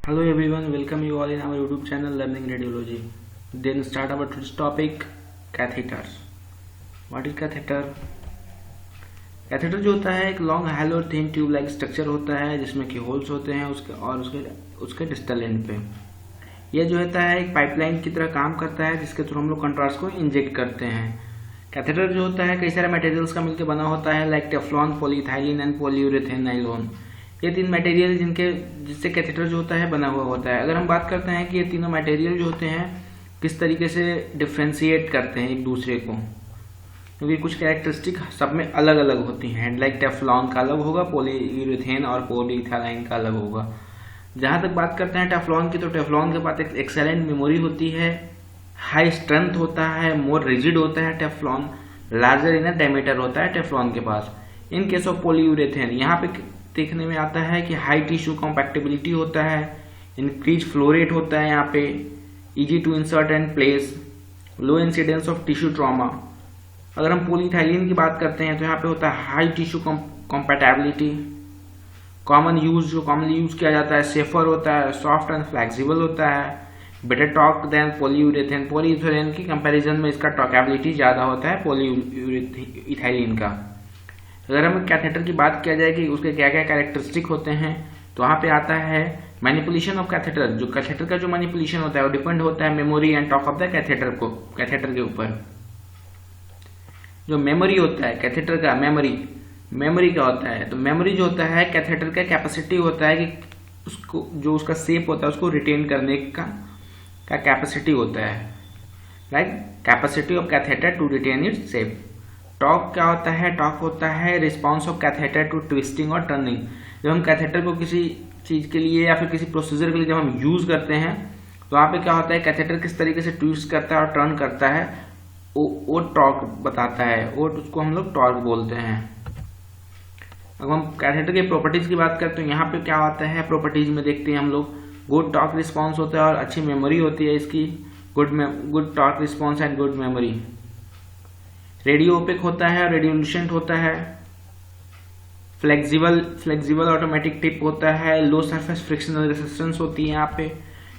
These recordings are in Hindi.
Hello everyone, welcome you all in our YouTube channel Learning Radiology. Then start our today's topic, catheters. What is catheter? Catheter जो होता है एक लॉन्ग हैलो और थिन ट्यूब लाइक स्ट्रक्चर होता है जिसमें कि होल्स होते हैं उसके डिस्टल एंड पे। यह जो होता है एक पाइपलाइन की तरह काम करता है जिसके थ्रू हम लोग कंट्रास्ट को इंजेक्ट करते हैं। कैथेटर जो होता है कई सारे मटेरियल्स का मिलकर बना होता है like Teflon, polyethylene and polyurethane nylon. ये तीन मटेरियल जिससे कैथेटर जो होता है बना हुआ होता है। अगर हम बात करते हैं कि ये तीनों मटेरियल जो होते हैं किस तरीके से डिफ्रेंशिएट करते हैं एक दूसरे को, क्योंकि कुछ कैरेक्टरिस्टिक सब में अलग अलग होती हैं। लाइक टेफ्लॉन का अलग होगा, पॉलीयूरेथेन और पॉलीइथाइलिन का अलग होगा। जहां तक बात करते हैं टेफ्लॉन की, तो टेफ्लॉन के पास एक एक्सेलेंट मेमोरी होती है, हाई स्ट्रेंथ होता है, मोर रिजिड होता है टेफ्लॉन, लार्जर इन डायमीटर होता है टेफ्लॉन के पास। इन केस ऑफ पॉलीयूरेथेन यहाँ पे देखने में आता है कि हाई टिश्यू कॉम्पैक्टिबिलिटी होता है, इंक्रीज फ्लो रेट होता है यहाँ पे, easy to insert and place, low incidence of tissue trauma. अगर हम पॉलीइथाइलिन की बात करते हैं तो यहाँ पे होता है high tissue compatibility, common use जो कॉमनली यूज किया जाता है, सेफर होता है, सॉफ्ट एंड फ्लेक्सिबल होता है, better torque than polyurethane. Polyurethane की कंपैरिजन में इसका टॉकेबिलिटी ज्यादा होता है पॉलीइथाइलिन का। अगर हम कैथेटर की बात किया जाए कि उसके क्या क्या कैरेक्टरिस्टिक होते हैं, तो वहां पे आता है मैनिपुलेशन ऑफ कैथेटर। जो कैथेटर का जो मैनिपुलेशन होता है वो डिपेंड होता है memory and talk of the catheter के ऊपर। जो मेमोरी होता है कैथेटर का, मेमोरी क्या होता है, तो मेमोरी जो होता है कैथेटर का कैपेसिटी होता है कि उसको जो उसका शेप होता है उसको रिटेन करने का कैपेसिटी होता है, राइट। Capacity of catheter to retain its shape. Torque क्या होता है, टॉक होता है response of catheter to twisting और टर्निंग। जब हम कैथेटर को किसी चीज के लिए या फिर किसी प्रोसीजर के लिए जब हम यूज करते हैं तो वहां पे क्या होता है कैथेटर किस तरीके से ट्विस्ट करता है और टर्न करता है वो टॉर्क बताता है, वो उसको हम लोग टॉर्क बोलते हैं। अब हम कैथेटर के प्रॉपर्टीज की बात करते हैं, यहाँ पे क्या होता है प्रॉपर्टीज में देखते हैं हम लोग, गुड टॉर्क रिस्पॉन्स होता है और अच्छी मेमोरी होती है इसकी, good torque response and good memory. Radio OPEC होता है और रेडियोल्यूसेंट होता है, फ्लेक्सिबल ऑटोमेटिक टिप होता है, लो सरफेस फ्रिक्शनल रेजिस्टेंस होती है यहाँ पे।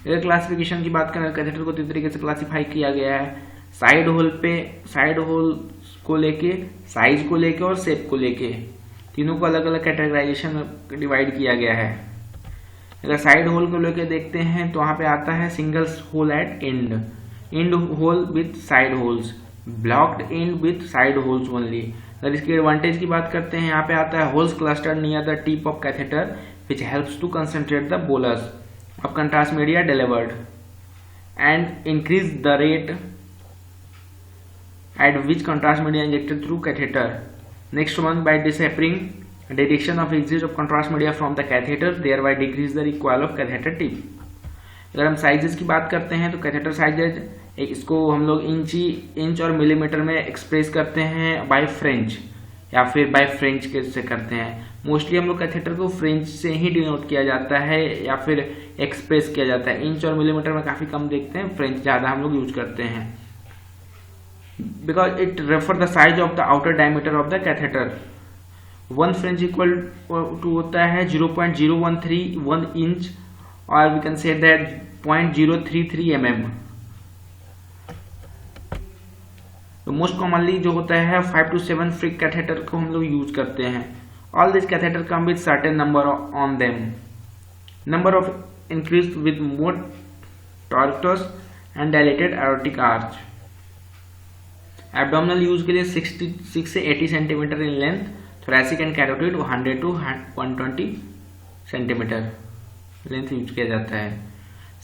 अगर क्लासिफिकेशन की बात करें कैथेटर को तीन तरीके से क्लासिफाई किया गया है, साइड होल को लेके, साइज को लेके और शेप को लेके, तीनों को अलग अलग कैटेगराइजेशन में डिवाइड किया गया है। अगर साइड होल को लेके देखते हैं तो वहां पे आता है single hole at end hole with side holes, blocked end with side holes only. अगर इसकी एडवांटेज की बात करते हैं यहाँ पे आता है holes clustered near the tip of catheter which helps to concentrate the bolus of contrast media delivered and increase the rate at which contrast media injected through catheter. Next one, by dispersing direction of exit of contrast media from the catheter thereby decrease the recoil of catheter tip। अगर हम साइजेस की बात करते हैं तो कैथेटर साइजेज इसको हम लोग इंच और मिलीमीटर में एक्सप्रेस करते हैं बाय फ्रेंच या फिर बाय फ्रेंच से करते हैं। मोस्टली हम लोग कैथेटर को फ्रेंच से ही डिनोट किया जाता है या फिर एक्सप्रेस किया जाता है। इंच और मिलीमीटर में काफी कम देखते हैं, फ्रेंच ज्यादा हम लोग यूज करते हैं because it refer the size of the outer diameter of the catheter. 1 French equal to होता है 0.0131 इंच और we can say that 0.033 mm। तो मोस्ट कॉमनली जो होता है 5 to 7 फ्रिक कैथेटर को हम लोग यूज करते हैं। All this catheter come with certain number on them, number of increase with more tortuous and dilated aortic arch. Abdominal use के लिए 66 से 80 centimeter in length, thoracic and carotid 100 to 120 centimeter length use किया जाता है।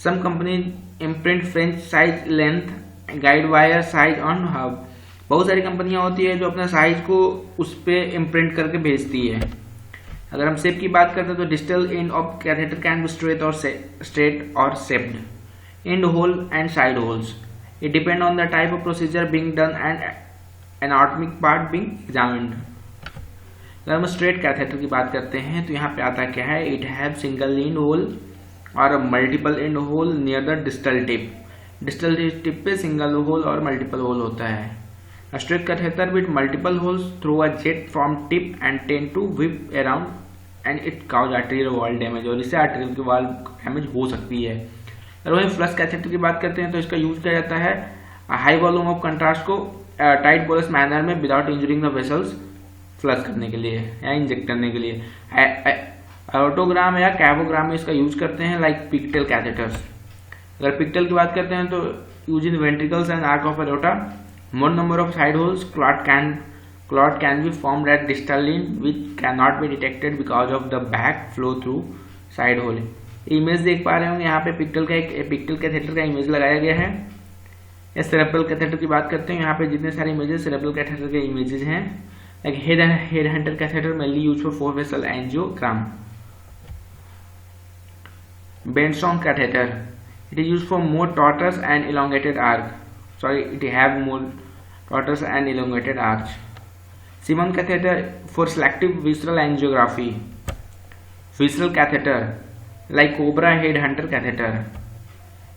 Some company imprint French size length guide wire size on hub. बहुत सारी कंपनियां होती है जो अपना साइज को उस पे इम्प्रिंट करके भेजती है। अगर हम शेप की बात करते हैं तो distal end of catheter can be straight और shaped, end hole and side holes. It depend on the type of procedure being done and anatomic part being examined. अगर हम स्ट्रेट कैथेटर की बात करते हैं तो यहाँ पे आता क्या है, it have single end hole और multiple end hole near the distal tip. Distal tip पे सिंगल होल और मल्टीपल होल होता है। A straight catheter with multiple holes through a jet from tip and tend to whip around and it cause arterial wall damage, और इससे आर्टेरियल की वॉल डैमेज हो सकती है। अगर वही फ्लश कैथेटर की बात करते हैं तो इसका यूज किया जाता है हाई वॉल्यूम ऑफ कंट्रास्ट को टाइट बोलस मैनर में without injuring the vessels flush करने के लिए या इंजेक्ट करने के लिए। ऑटोग्राम या कैबोग्राम में इसका यूज करते हैं लाइक पिक्टेल कैथेटर्स। अगर पिक्टेल की बात करते हैं तो use in ventricles and arc of aorta, more number of side holes, clot can be formed at distal end which cannot be detected because of the back flow through side hole। Image देख पा रहे होंगे यहाँ पे पिक्टेल कैथेटर का इमेज लगाया गया है। या सेरेब्रल कैथेटर की बात करते हैं, यहाँ पे जितने सारे इमेजेस सेरेब्रल कैथेटर के इमेजेस हैं। Like head Hunter catheter mainly use for 4 vessel angiogram. Benston catheter, it is used for more tortuous and elongated arc. Sorry, it have more tortuous and elongated arch. Simon catheter for selective visceral angiography. Visceral catheter like Cobra head hunter catheter.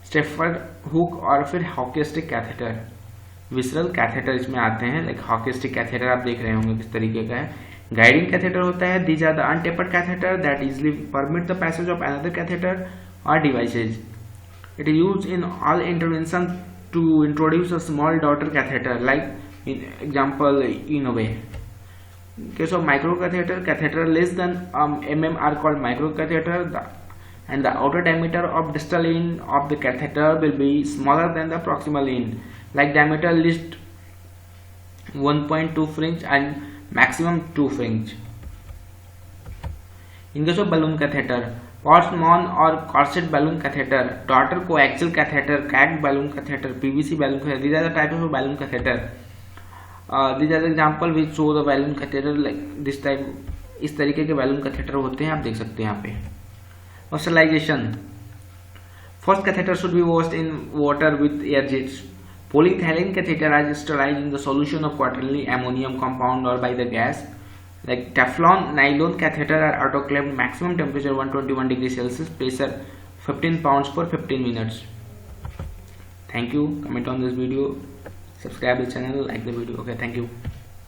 Stafford hook और फिर hockey stick catheter. Visceral catheter इसमें आते हैं, like hockey stick catheter आप देख रहे होंगे किस तरीके का है। गाइडिंग कैथेटर होता है, these are the untapered catheter that easily permit the passage of another catheter or devices. It is used in all intervention to introduce a small daughter catheter, like in example Inove. In case of microcatheter, catheter less than mm are called microcatheter, and the outer diameter of distal end of the catheter will be smaller than the proximal end, like diameter least 1.2 French and maximum 2 French. In case of balloon catheter, Portsmouth or corset balloon catheter, daughter coaxial catheter, cracked balloon catheter, PVC balloon catheter, these are the types of balloon catheter. These are the example which show the balloon catheter like this type. इस तरीके के balloon catheter होते हैं, आप देख सकते हैं यहाँ पे। Sterilization. First catheter should be washed in water with air jets. Polyethylene catheter are sterilized in the solution of quaternary ammonium compound or by the gas. Like Teflon, nylon catheter are autoclaved, maximum temperature 121 degrees Celsius, pressure 15 pounds for 15 minutes. Thank you. Comment on this video, subscribe the channel, like the video. Okay, thank you.